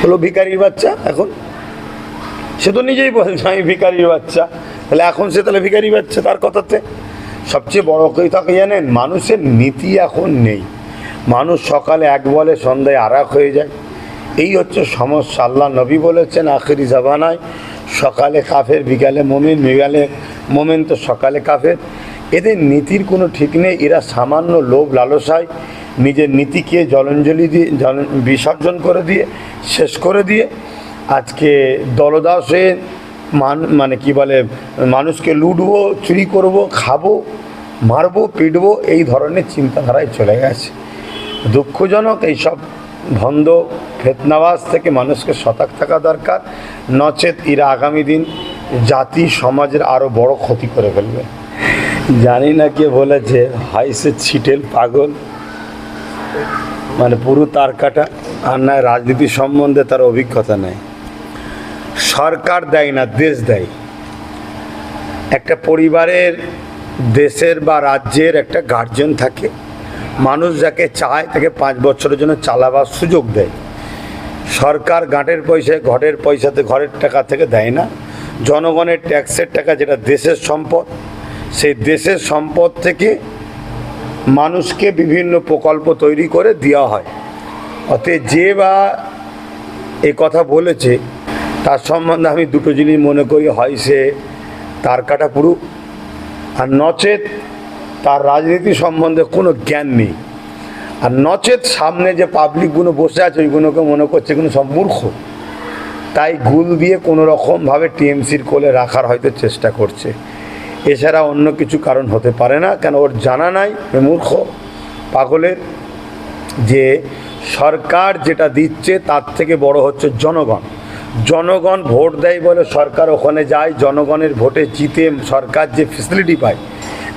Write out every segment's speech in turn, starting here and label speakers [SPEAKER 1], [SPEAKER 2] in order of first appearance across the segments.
[SPEAKER 1] হলো ভিখারির বাচ্চা। এখন সে তো নিজেই বলছে আমি ভিখারির বাচ্চা, তাহলে এখন সে তাহলে ভিখারি বাচ্চা তার কথাতে। সবচেয়ে বড় কথা কি জানেন, মানুষের নীতি এখন নেই। মানুষ সকালে এক বলে সন্ধ্যায় আর এক হয়ে যায়, এই হচ্ছে সমস্যা। আল্লাহ নবী বলেছেন আখেরি জামানায় সকালে কাফের বিকালে মুমিন, বিকালে মুমিন তো সকালে কাফের। এদের নীতির কোনো ঠিক নেই। এরা সামান্য লোভ লালসায় নিজের নীতিকে জলাঞ্জলি দিয়ে বিসর্জন করে দিয়ে শেষ করে দিয়ে আজকে দলদাস হয়ে মানে কি বলে, মানুষকে লুটবো, চুরি করব, খাবো, মারবো, পিটবো, এই ধরনের চিন্তাধারায় চলে গেছে। দুঃখজনক। এইসব ভণ্ড ফেতনাবাজ থেকে মানুষকে সতর্ক থাকা দরকার, নচেত এরা আগামী দিন জাতি সমাজের আরও বড় ক্ষতি করে ফেলবে। জানি না কে বলেছে, হয় সে ছিটেল পাগল, মানে পুরো তার কাটা, আর নয় রাজনীতি সম্বন্ধে তার অভিজ্ঞতা নেই। সরকার দেয় না, দেশ দেয়। একটা পরিবারের, দেশের বা রাজ্যের একটা গার্জেন থাকে, মানুষ যাকে চায় তাকে 5 বছরের জন্য চালাবার সুযোগ দেয়। সরকার গাঁটের পয়সায়, ঘরের পয়সাতে, ঘরের টাকা থেকে দেয় না, জনগণের ট্যাক্সের টাকা, যেটা দেশের সম্পদ, সেই দেশের সম্পদ থেকে মানুষকে বিভিন্ন প্রকল্প তৈরি করে দেওয়া হয়। অতএব যে বা এ কথা বলেছে তার সম্বন্ধে আমি দুটো জিনিস মনে করি, হয় সে তার কাটা পুরু, আর নচেত তার রাজনীতি সম্বন্ধে কোনো জ্ঞান নেই, আর নচেত সামনে যে পাবলিকগুলো বসে আছে ওইগুলোকে মনে করছে কোনো সব মূর্খ, তাই গুল দিয়ে কোনো রকমভাবে টিএমসির কোলে রাখার হয়তো চেষ্টা করছে। এছাড়া অন্য কিছু কারণ হতে পারে না। কেন ওর জানা নাই, মূর্খ পাগলের, যে সরকার যেটা দিচ্ছে তার থেকে বড় হচ্ছে জনগণ। জনগণ ভোট দেয় বলে সরকার ওখানে যায়, জনগণের ভোটে জিতে সরকার যে ফেসিলিটি পায়,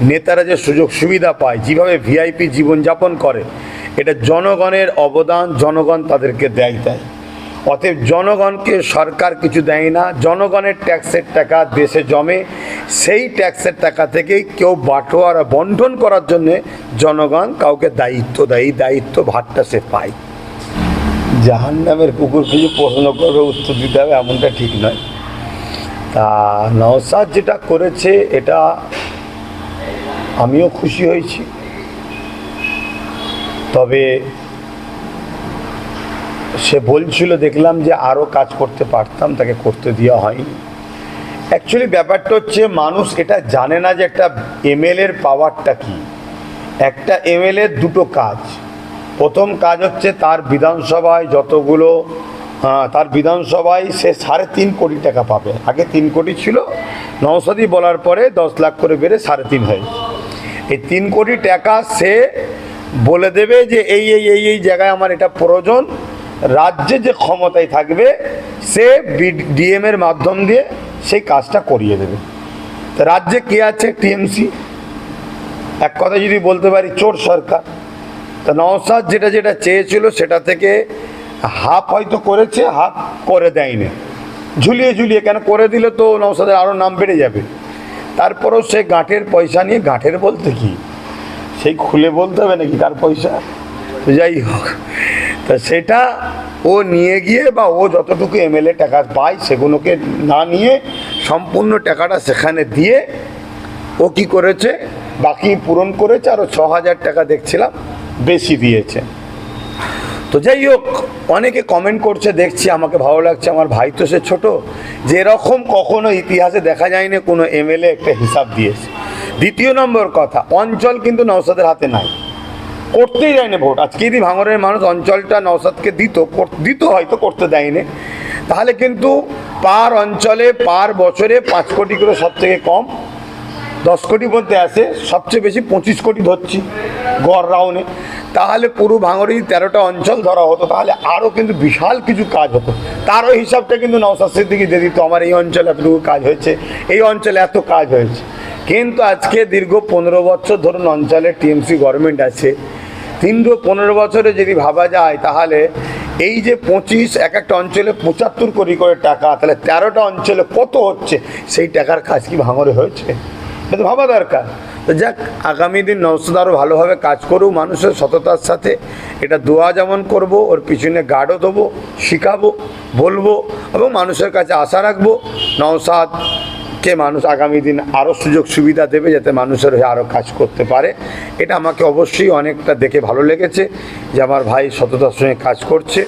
[SPEAKER 1] নেতারা যে সুযোগ সুবিধা পায়, যেভাবে ভিআইপি জীবনযাপন করে, এটা জনগণের অবদান, জনগণ তাদেরকে দেয়। অতএব জনগণকে সরকার কিছু দেয় না, জনগণের ট্যাক্সের টাকা দেশে জমে, সেই ট্যাক্সের টাকা থেকেই কেউ বাটোয়ারা বন্টন করার জন্যে জনগণ কাউকে দায়িত্ব দেয়, দায়িত্ব ভারটা সে পায়। জাহান্নামের কুকুর কিছু প্রশ্ন করবে, উত্তর দিতে হবে, এমনটা ঠিক নয়। তা নওশাদ যেটা করেছে এটা আমিও খুশি হয়েছি, তবে সে বলছিল দেখলাম যে আরও কাজ করতে পারতাম, তাকে করতে দেওয়া হয়নি। অ্যাকচুয়ালি ব্যাপারটা হচ্ছে মানুষ এটা জানে না যে একটা এমএলএর পাওয়ারটা কী। একটা এমএলএর দুটো কাজ। প্রথম কাজ হচ্ছে তার বিধানসভায় যতগুলো, তার বিধানসভায় সে 3.5 কোটি টাকা পাবে। আগে 3 কোটি ছিল, নওশাদি বলার পরে 10 লাখ করে বেড়ে 3.5 হয়েছে। এই 3 কোটি টাকা সে বলে দেবে যে এই এই এই এই জায়গায় আমার এটা প্রয়োজন। রাজ্যে যে ক্ষমতায় থাকবে সে ডিএমের মাধ্যম দিয়ে সেই কাজটা করিয়ে দেবে। রাজ্যে কে আছে? টিএমসি। এক কথা যদি বলতে পারি, চোর সরকার। তা নওশাদ যেটা যেটা চেয়েছিল সেটা থেকে হাফ হয়তো করেছে, হাফ করে দেয়নি, ঝুলিয়ে ঝুলিয়ে। কেন করে দিলে তো নওশাদের আরও নাম বেড়ে যাবে। তারপরেও সে গাঁটের পয়সা নিয়ে, গাঁটের বলতে কি সেই খুলে বলতে হবে নাকি কার পয়সা, যাই হোক, তা সেটা ও নিয়ে গিয়ে বা ও যতটুকু এমএলএ টাকা পায় সেগুলোকে না নিয়ে সম্পূর্ণ টাকাটা সেখানে দিয়ে ও কি করেছে, বাকি পূরণ করেছে। আরও 6,000 টাকা দেখছিলাম বেশি দিয়েছে। তো যাই হোক, অনেকে কমেন্ট করছে দেখছি, আমাকে ভালো লাগছে। আমার ভাই তো সে ছোটো, যে এরকম কখনো ইতিহাসে দেখা যায়নি কোনো এমএলএ একটা হিসাব দিয়েছে। দ্বিতীয় নম্বর কথা, অঞ্চল কিন্তু নওশাদের হাতে নাই, করতেই যায়নি ভোট। আজকে যদি ভাঙড়ের মানুষ অঞ্চলটা নওশাদকে দিত হয়তো, করতে দেয়নি, তাহলে কিন্তু পার অঞ্চলে পার বছরে 5 কোটি করে, সব থেকে কম 10 কোটি মধ্যে আসে, সবচেয়ে বেশি 25 কোটি ধরছি গড় রাউন্ডে। তাহলে পুরো ভাঙড়ে 13টা অঞ্চল ধরা হতো, তাহলে আরও কিন্তু বিশাল কিছু কাজ হতো। তারও হিসাবটা কিন্তু নওশাদ সিদ্দিকী দিয়ে দিত, আমার এই অঞ্চলে এতটুকু কাজ হয়েছে, এই অঞ্চলে এত কাজ হয়েছে। কিন্তু আজকে দীর্ঘ 15 বছর ধরুন অঞ্চলে টিএমসি গভর্নমেন্ট আছে। 15 বছরে যদি ভাবা যায়, তাহলে এই যে 25, এক একটা অঞ্চলে 75 কোটি করে টাকা, তাহলে 13টা অঞ্চলে কত হচ্ছে? সেই টাকার কাজ কি ভাঙড়ে হয়েছে? এটা তো ভাবা দরকার। তো যাক, আগামী দিন নওশাদ আরও ভালোভাবে কাজ করুক মানুষের সততার সাথে। এটা দোয়া যেমন করব, ওর পিছনে গার্ডও দেবো, শেখাবো, বলবো এবং মানুষের কাছে আশা রাখবো নওশাদকে মানুষ আগামী দিন আরও সুযোগ সুবিধা দেবে যাতে মানুষের হয়ে আরও কাজ করতে পারে। এটা আমাকে অবশ্যই অনেকটা দেখে ভালো লেগেছে যে আমার ভাই সততার সঙ্গে কাজ করছে।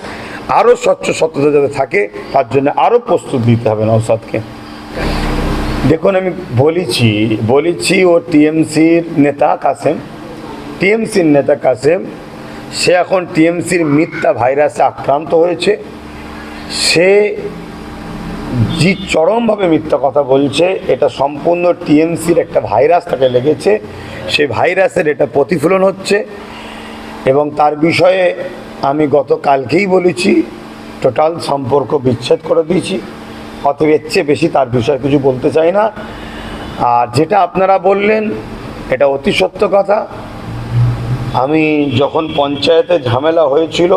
[SPEAKER 1] আরও সততা যাতে থাকে তার জন্য আরও প্রস্তুত নিতে হবে নওশাদকে। দেখুন, আমি বলেছি ও টিএমসির নেতা কাসেম, সে এখন টিএমসির মিথ্যা ভাইরাসে আক্রান্ত হয়েছে। সে যে চরমভাবে মিথ্যা কথা বলছে, এটা সম্পূর্ণ টিএমসির একটা ভাইরাস তাকে লেগেছে। সেই ভাইরাসের এটা প্রতিফলন হচ্ছে এবং তার বিষয়ে আমি গতকালকেই বলেছি, টোটাল সম্পর্ক বিচ্ছেদ করে দিয়েছি। অতএব এর চেয়ে বেশি তার বিষয়ে কিছু বলতে চাই না। আর যেটা আপনারা বললেন এটা অতি সত্য কথা। আমি যখন পঞ্চায়েতে ঝামেলা হয়েছিল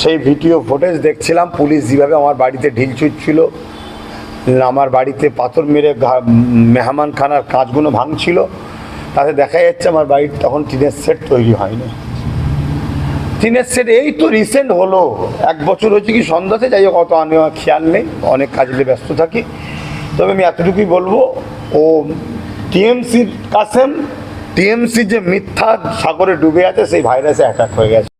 [SPEAKER 1] সেই ভিডিও ফুটেজ দেখছিলাম, পুলিশ যেভাবে আমার বাড়িতে ঢিল ছুটছিল, আমার বাড়িতে পাথর মেরে মেহমানখানার কাঁচগুলো ভাঙছিল, তাতে দেখা যাচ্ছে আমার বাড়ির তখন টিনের সেট তৈরি হয়নি। টিনের সেট এই তো রিসেন্ট হলো, 1 বছর হয়েছে কি সন্ধ্যাতে, যাই হোক অত আমার খেয়াল নেই, অনেক কাজে ব্যস্ত থাকি। তবে আমি এতটুকুই বলবো, ও টিএমসির যে মিথ্যা সাগরে ডুবে আছে সেই ভাইরাসে অ্যাটাক হয়ে গেছে।